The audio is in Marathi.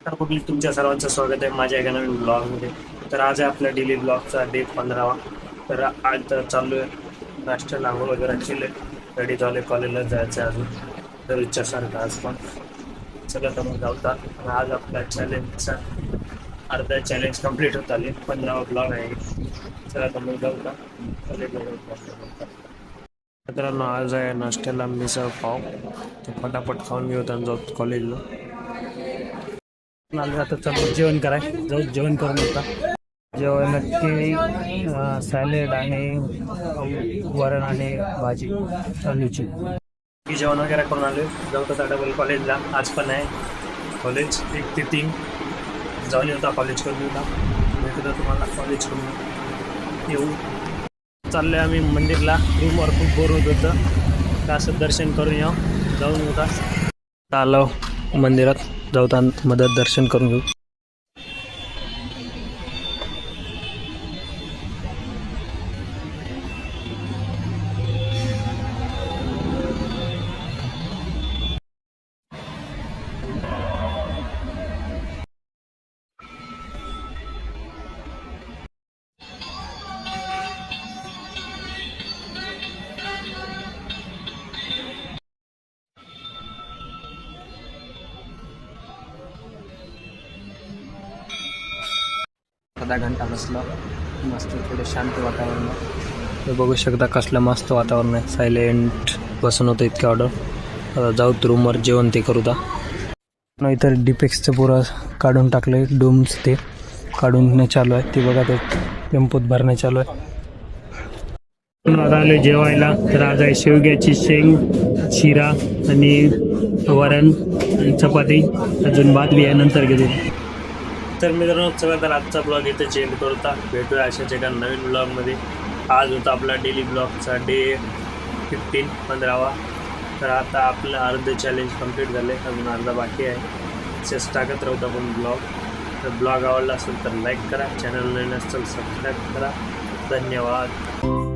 तर कुठली तुमच्या सर्वांचं स्वागत आहे माझ्या एका नवीन ब्लॉगमध्ये. तर आज आहे आपल्या डेली ब्लॉगचा डे 15वा. तर आज तर चालू आहे नाश्त्याला आंघोळ वगैरे केले, रेडी झाले, कॉलेजला जायचं आहे अजून. तर इच्छासारखं आज पण सगळं तर मग जाऊता. आणि आज आपल्या चॅलेंजचा अर्धा चॅलेंज कंप्लीट होत आले. 15वा ब्लॉग आहे. चला तर मग जाऊता कॉलेजला जाऊता. मित्रांनो, आज आहे नाश्त्याला मिसळ पाव. ते फटाफट खाऊन घेऊ आणि जाऊ कॉलेजला. आलं आता चल जेवण कराय जाऊ, जेवण करून येता. जेवण नक्की सॅलेड आणि वरण आणि भाजी आलूची. मी जेवण वगैरे करून आलो, जाऊ तर डबल कॉलेजला. आज पण आहे कॉलेज 1 ते 3. जाऊन येऊ कॉलेज करून येऊ. भेटू तुम्हाला कॉलेज करून येऊ. चाललोय आम्ही मंदिरला. रूमवर खूप बोर होत होतं, तर असं दर्शन करून येऊ. जाऊन येऊ आलो मंदिरात, जाऊता मदत दर्शन करून घेऊ. अर्धा घंटा बसला, मस्त थोडं शांत वातावरण. हे बघू शकता कसलं मस्त वातावरण आहे, सायलेंट बसून होतं इतक्या ऑर्डर. आता जाऊ रूमवर जेवण ते करू. इतर डिपेक्सचं पुरा काढून टाकलं आहे, डोम्स ते काढून चालू आहे. ते बघा, ते टेम्पोत भरणे चालू आहे. आले जेवायला. तर आज आहे शेवग्याची शेंग, शिरा आणि वरण आणि चपाती, अजून भात बी आहे, नंतर घेतो. तर मित्रांनो, चला तर आजचा ब्लॉग इथे चेंज करता. भेटूया अशाच एका नवीन ब्लॉगमध्ये. आज होता आपला डेली ब्लॉगचा डे 15वा. तर आता आपलं अर्धे चॅलेंज कंप्लीट झाले, अजून अर्धा बाकी आहे. असेच टाकत राहू आपण ब्लॉग. तर ब्लॉग आवडला असेल तर लाईक करा, चॅनल नवीन असेल सबस्क्राईब करा. धन्यवाद.